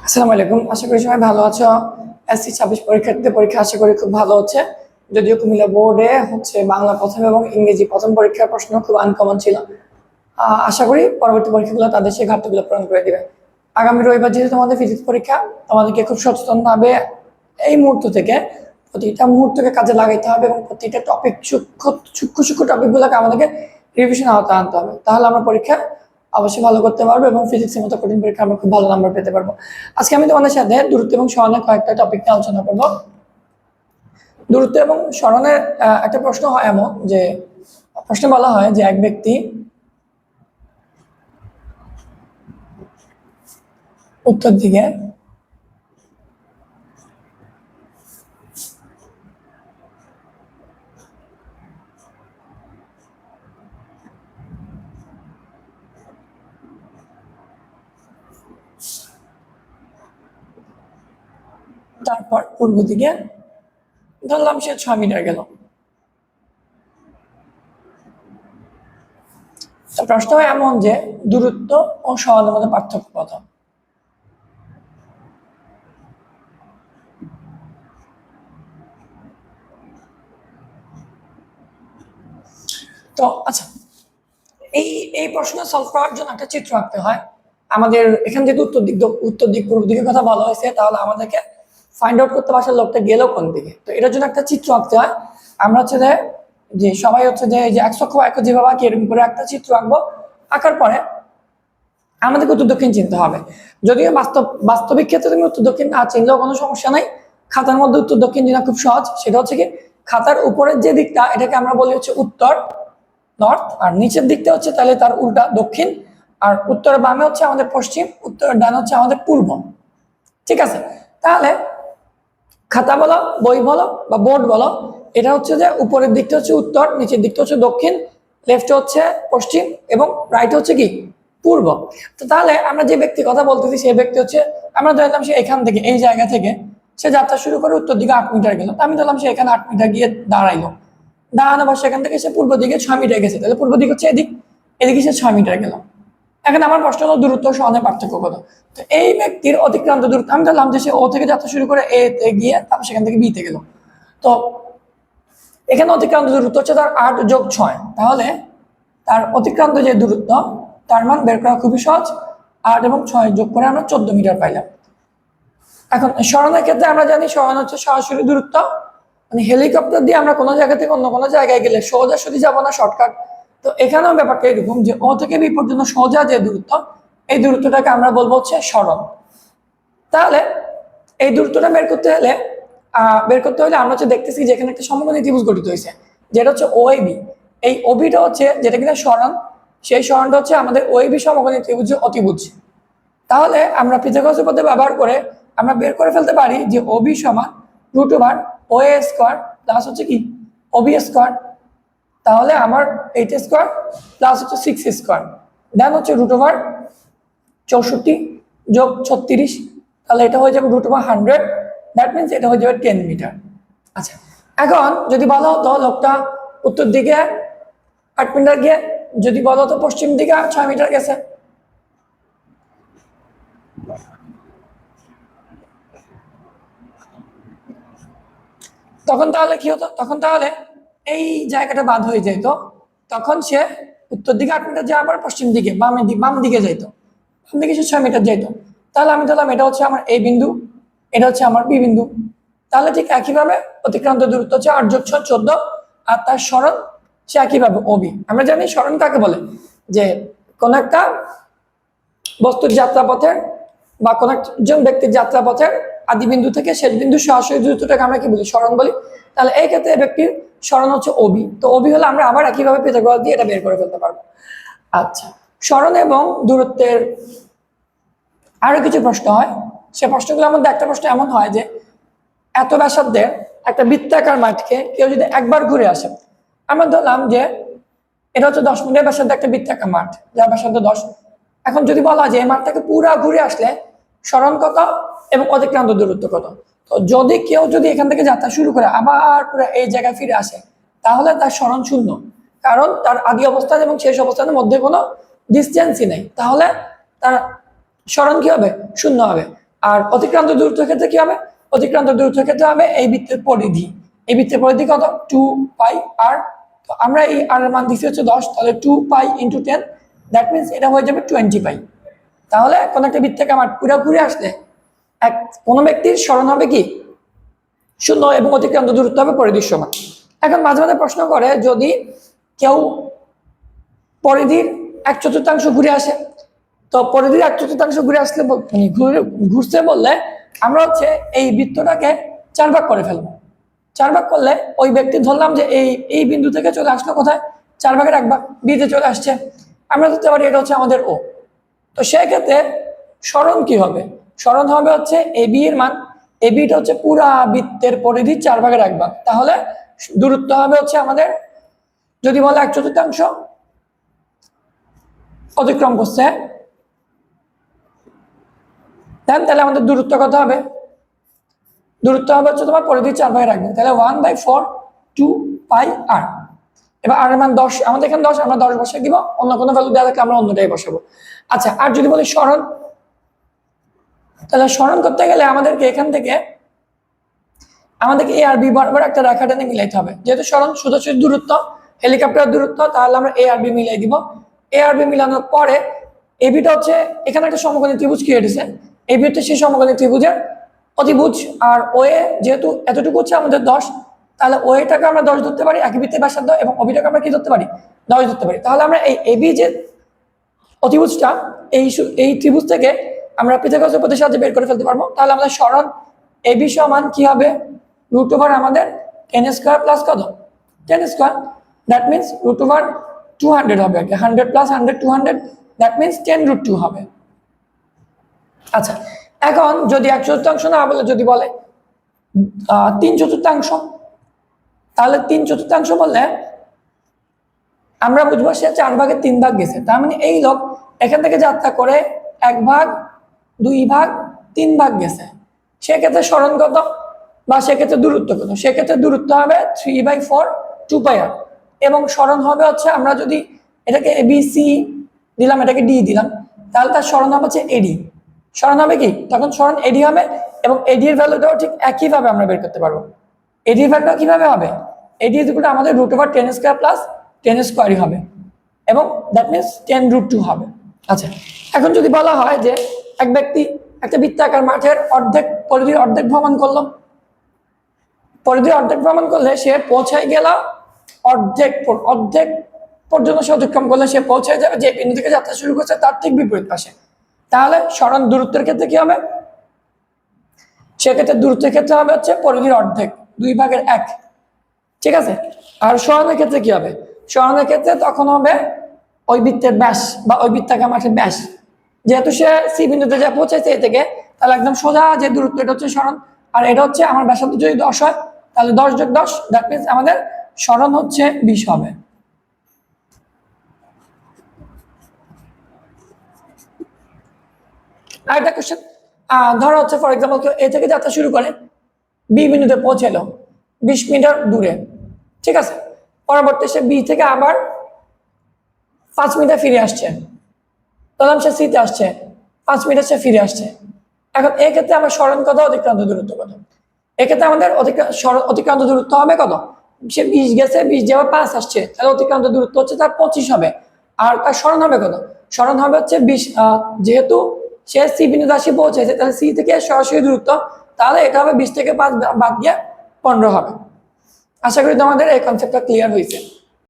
আসসালামু আলাইকুম, আশা করি সবাই ভালো আছো। SC26 পরীক্ষার্থীদের পরীক্ষা আশা করি খুব ভালো হচ্ছে। যদিও কুমিল্লা বোর্ডে বাংলা প্রথম এবং ইংরেজি প্রথম পরীক্ষার প্রশ্ন খুব আনকমন ছিল। আশা করি পরবর্তী পরীক্ষাগুলো তাদের সেই ঘাটতিগুলো পূরণ করে দিবে। আগামী রবিবার যেহেতু তোমাদের ফিজিক্স পরীক্ষা, তোমাদেরকে খুব সচেতনভাবে এই মুহূর্ত থেকে প্রতিটা মুহূর্তকে কাজে লাগাইতে হবে এবং প্রতিটা টপিক সূক্ষ্ম সূক্ষ্ম সূক্ষ্ম টপিকগুলোকে আমাদেরকে রিভিশন আওতায় আনতে হবে। তাহলে আমরা পরীক্ষা অবশ্যই ভালো করতে পারবো এবং ফিজিক্সের মতো কঠিন পরীক্ষা আমরা খুব ভালো নাম্বার পেতে পারবো। আজকে আমি তোমাদের সাথে দূরত্ব এবং সরণের কয়েকটা টপিক নিয়ে আলোচনা করবো। দূরত্ব এবং সরণের একটা প্রশ্ন হয় এমন যে প্রশ্নে বলা হয় যে এক ব্যক্তি উত্তর দিকে তারপর পূর্ব দিকে ধরলাম সে 6 মিটার গেল। তো প্রশ্ন হয় এমন যে দূরত্ব ও সরণের মধ্যে পার্থক্য কত। তো আচ্ছা, এই এই প্রশ্ন সলভ করার জন্য একটা চিত্র আঁকতে হয়। আমাদের এখান থেকে উত্তর দিক পূর্ব দিকের কথা বলা হয়েছে, তাহলে আমাদেরকে ফাইন্ড আউট করতে পারছে লোকটা গেল কোন দিকে। তো এটার জন্য একটা চিত্র আঁকতে হয়। আমরা যে সবাই যে এক অক্ষ এক যেভাবে আঁকি এরকম করে একটা চিত্র আঁকবো। আঁকার পরে আমাদেরকে উত্তর দক্ষিণ চিনতে হবে। যদিও বাস্তবিক ক্ষেত্রে তুমি উত্তর দক্ষিণ না চিনলেও কোনো সমস্যা নাই। খাতার মধ্যে উত্তর দক্ষিণ চিনা খুব সহজ। সেটা হচ্ছে কি, খাতার উপরের যে দিকটা এটাকে আমরা বলি উত্তর, নর্থ, আর নিচের দিকটা তাহলে তার উল্টা দক্ষিণ। আর উত্তরের বামে আমাদের পশ্চিম, উত্তরের ডান আমাদের পূর্ব। ঠিক আছে, তাহলে খাতা বলো, বই বলো বা বোর্ড বলো, এটা যে উপরের দিকটা উত্তর, নিচের দিকটা দক্ষিণ, লেফট পশ্চিম এবং রাইট কি পূর্ব। তো তাহলে আমরা যে ব্যক্তি কথা বলতেছি সেই ব্যক্তি আমরা ধরলাম সে এখান থেকে এই জায়গা থেকে সে যাত্রা শুরু করে উত্তর দিকে 8 মিটার গেল। আমি ধরলাম সে এখানে 8 মিটার গিয়ে দাঁড়াইলো। দাঁড়ানো বা সেখান থেকে সে পূর্ব দিকে 6 মিটার গেছে, তাহলে পূর্ব দিক এদিকে সে 6 মিটার গেল। এখন আমার প্রশ্ন হলো দূরত্ব সমানের পার্থক্য কত। তো এই ব্যক্তির অতিক্রান্ত দূরত্ব, আমি ধরলাম যে সে ও থেকে যাত্রা শুরু করে এ তে গিয়ে তারপর সেখান থেকে বি তে গেল। তো এখানে অতিক্রান্ত দূরত্ব তার 8+6, তাহলে তার অতিক্রান্ত যে দূরত্ব তার মান বের করা খুবই সহজ। 8 এবং 6 যোগ করে আমরা 14 মিটার পাইলাম। এখন সরণের ক্ষেত্রে আমরা জানি সরণ সরাসরি দূরত্ব, মানে হেলিকপ্টার দিয়ে আমরা কোনো জায়গা থেকে অন্য কোনো জায়গায় গেলে সোজাসুজি যাবো না, শর্টকাট। তো এখানেও ব্যাপারটা এরকম যে ও থেকে বি পর্যন্ত সোজা যে দূরত্ব, এই দূরত্বটাকে আমরা বলবো সরণ। তাহলে এই দূরত্বটা বের করতে হলে আমরা দেখতেছি যে এখানে একটা সমকোণী ত্রিভুজ গঠিত হয়েছে, যেটা OAB। এই OB-টা যেটা কিনা সরণ, সেই সরণটা আমাদের OAB সমকোণী ত্রিভুজের অতিভুজ। তাহলে আমরা পিথাগোরাসের উপপাদ্য ব্যবহার করে আমরা বের করে ফেলতে পারি যে OB সমান √OA স্কয়ার প্লাস কি OB স্কয়ার। তাহলে আমার 8 স্কয়ার প্লাস 6 স্কয়ার দেন √64 যোগ 36, তাহলে এটা হয়ে যাবে √100। দ্যাট মিনস এটা হয়ে যাবে 10 মিটার। আচ্ছা, এখন যদি বলা হতো লোকটা উত্তর দিকে 8 মিটার গিয়ে, যদি বলা হতো পশ্চিম দিকে 6 মিটার গেছে, তখন তাহলে কি হতো? তখন তাহলে এই জায়গাটা বাদ হয়ে যেত। তখন সে উত্তর দিকে 8 মিটার যায়, আবার পশ্চিম দিকে বাম দিকে যাইতো, বাম দিকে সে 6 মিটার যাইতো। তাহলে আমি ধরলাম এটা আমার A বিন্দু, এটা আমার B বিন্দু। তাহলে ঠিক একইভাবে অতিক্রান্ত দূরত্ব 8+6 14, আর তার সরণ সে একইভাবে OB। আমরা জানি সরণ কাকে বলে, যে কোন একটা বস্তুর যাত্রাপথের বা কোন একজন ব্যক্তির যাত্রাপথের আদি বিন্দু থেকে শেষ বিন্দু সরাসরি দূরত্বটাকে আমরা কি বলি, সরণ বলি। তাহলে এই ক্ষেত্রে ব্যক্তির সরণ OB। তো OB হলে আমরা আবার একইভাবে পিথাগোরাস দিয়ে এটা বের করে ফেলতে পারবো। আচ্ছা, সরণ এবং দূরত্বের আরো কিছু প্রশ্ন হয়। সে প্রশ্নগুলোর মধ্যে একটা প্রশ্ন এমন হয় যে এত ব্যাসার্ধের একটা বৃত্তাকার মাঠকে কেউ যদি একবার ঘুরে আসে, আমরা ধরলাম যে এটা 10 মিটার ব্যাসার্ধের একটা বৃত্তাকার মাঠ, যার ব্যাসার্ধ 10। এখন যদি বলা হয় যে এই মাঠটাকে পুরা ঘুরে আসলে সরণ কত এবং অতিক্রান্ত দূরত্ব কত, তো যদি কেউ এখান থেকে যাত্রা শুরু করে আবার পুরো এই জায়গায় ফিরে আসে, তাহলে তার সরণ 0, কারণ তার আদি অবস্থান এবং শেষ অবস্থানের মধ্যে কোনো ডিস্টেন্সই নেই। তাহলে তার সরণ কি হবে? 0 হবে। আর অতিক্রান্ত দূরত্বের ক্ষেত্রে কি হবে? অতিক্রান্ত দূরত্বের ক্ষেত্রে হবে এই বৃত্তের পরিধি। এই বৃত্তের পরিধি কত? 2πr। তো আমরা এই আর এর মান দিচ্ছি হচ্ছে 10, তাহলে 2π × 10, দ্যাট মিনস এটা হয়ে যাবে 20π। তাহলে কোন একটা বৃত্ত থেকে আমার পুরোপুরি আসলে কোনো ব্যক্তির স্মরণ হবে কি 0 এবং অতিক্রান্ত দূরত্ব হবে পরিধির সমান। এখন মাঝে মাঝে প্রশ্ন করে, যদি কেউ পরিধির 1/4 ঘুরে আসে, তো পরিধির 1/4 ঘুরে আসলে ঘুরতে বললে আমরা হচ্ছে এই বৃত্তটাকে 4 ভাগ করে ফেলবো। 4 ভাগ করলে ওই ব্যক্তি ধরলাম যে এই বিন্দু থেকে চলে আসলো কোথায়? 4 ভাগের 1 ভাগ বিতে চলে আসছে। আমরা ধরতে পারি এটা হচ্ছে আমাদের ও। তো সেক্ষেত্রে স্মরণ কি হবে? স্মরণ হবে হচ্ছে এবি এর মান। এবিটা হচ্ছে পুরা বৃত্তের পরিধি 4 ভাগের 1 ভাগ। তাহলে দূরত্ব হবে হচ্ছে আমাদের, যদি বলে 1/4 অতিক্রম করছে, তাহলে আমাদের দূরত্ব কত হবে? দূরত্ব হবে হচ্ছে তোমার পরিধি 4 ভাগের 1 ভাগ, তাহলে 1/4 2πr। এবার আর এর মান 10, আমাদের এখানে 10, আমরা 10 বসিয়ে দিব, অন্য কোনো ভ্যালু দেওয়া থাকলে আমরা অন্যটাই বসাবো। আচ্ছা, আর যদি বলি স্মরণ, তাহলে স্মরণ করতে গেলে আমাদেরকে এখান থেকে এ আর বি বরাবর একটা রেখা টেনে মিলাইতে হবে। যেহেতু স্মরণ সোজাসুজি দূরত্ব, হেলিকপ্টার দূরত্ব, তাহলে আমরা এ আর বি মিলাই দিব। এ আর বি মিলানোর পরে এবিটা হচ্ছে এখানে একটা সমকোণী ত্রিভুজ ক্রিয়েট হয়েছে, এবি হচ্ছে সেই সমকোণী ত্রিভুজের অতিভুজ। আর ওয়ে যেহেতু এতটুকু হচ্ছে আমাদের 10, তাহলে ওয়েটাকে আমরা 10 ধরতে পারি একই বৃত্তের ব্যাসার্ধ, এবং অবিটাকে আমরা কি ধরতে পারি? 10 ধরতে পারি। তাহলে আমরা এই এবি যে অতিভুজটা, এই ত্রিভুজ থেকে আমরা পিথাগোরাস উপপাদ্যের সাহায্যে বের করে ফেলতে পারবো। তাহলে আমাদের স্মরণ এবি সমান কি হবে? √ওভার আমাদের 10² প্লাস কত? 10²। দ্যাট মিনস √ওভার 200 হবে। 100 + 100 200, দ্যাট মিনস 10√2 হবে। আচ্ছা, এখন যদি 1/4 না বলে যদি বলে 3/4, তাহলে 3/4 বললে আমরা বুঝবো সে 4 ভাগের 3 ভাগ গেছে। তার মানে এই লোক এখান থেকে যাত্রা করে 1 ভাগ 2 ভাগ 3 ভাগ গেছে। সেক্ষেত্রে স্মরণ কত বা সেক্ষেত্রে দূরত্ব কত? সেক্ষেত্রে দূরত্ব হবে 3/4 2πr, এবং স্মরণ হবে হচ্ছে, আমরা যদি এটাকে ABC দিলাম, এটাকে D দিলাম, তাহলে তার স্মরণ হবে হচ্ছে AD। স্মরণ হবে কি? তখন স্মরণ AD হবে, এবং AD এর ভ্যালুটাও ঠিক একইভাবে আমরা বের করতে পারবো। AD এর ভ্যালুটা কিভাবে হবে? AD আমাদের √ওভার 10² প্লাস 10² হবে, এবং দ্যাট মিনস 10√2 হবে। আচ্ছা, এখন যদি বলা হয় যে এক ব্যক্তি একটা বৃত্তাকার মাঠের পরিধির অর্ধেক ভ্রমণ করলো, পরিধির অর্ধেক ভ্রমণ করলে সে পৌঁছায় গেল অর্ধেক পর্যন্ত সে অতিক্রম করলে সে পৌঁছে যাবে যে বিন্দু থেকে যাত্রা শুরু করছে তার ঠিক বিপরীত পাশে। তাহলে স্মরণ দূরত্বের ক্ষেত্রে কি হবে? সেক্ষেত্রে দূরত্বের ক্ষেত্রে হবে হচ্ছে পরিধির অর্ধেক, 2 ভাগের 1। ঠিক আছে। আর স্মরণের ক্ষেত্রে কি হবে? স্মরণের ক্ষেত্রে তখন হবে ওই বৃত্তের ব্যাস বা ওই বৃত্তাকার মাঠের ব্যাস। যেহেতু সে সি বিন্দুতে যা পৌঁছেছে এ থেকে, তাহলে একদম সোজা যে দূরত্ব, এটা হচ্ছে স্মরণ। আর এটা হচ্ছে আমার ব্যাসার্ধ যদি 10 হয়, তাহলে 10 + 10, দ্যাট মিনস আমাদের স্মরণ হচ্ছে 20 হবে। আরেকটা কোশ্চেন, ধরো হচ্ছে ফর এক্সাম্পল কেউ এ থেকে যাত্রা শুরু করে, বি বিন্দুতে পৌঁছালো 20 মিটার দূরে। ঠিক আছে। পরবর্তী সে বি থেকে আবার 5 মিটার ফিরে আসছে, ধরলাম সে সিতে আসছে, 5 মিটার সে ফিরে আসছে। এখন এক্ষেত্রে আমার স্মরণ কত, অতিক্রান্ত দূরত্ব কত? এক্ষেত্রে আমাদের অতিক্রান্ত দূরত্ব হবে কত? সে 20 গেছে, 20 যাওয়ার 5 আসছে, তাহলে অতিক্রান্ত দূরত্ব হচ্ছে তার 25 হবে। আর তার স্মরণ হবে কত? স্মরণ হবে হচ্ছে 20, যেহেতু সে সি বিন্দুতে আসি পৌঁছেছে, তাহলে সি থেকে সরাসরি দূরত্ব, তাহলে এটা হবে 20 থেকে 5 বাদ দিয়ে 15 হবে। আশা করি তোমাদের এই কনসেপ্টটা ক্লিয়ার হয়েছে।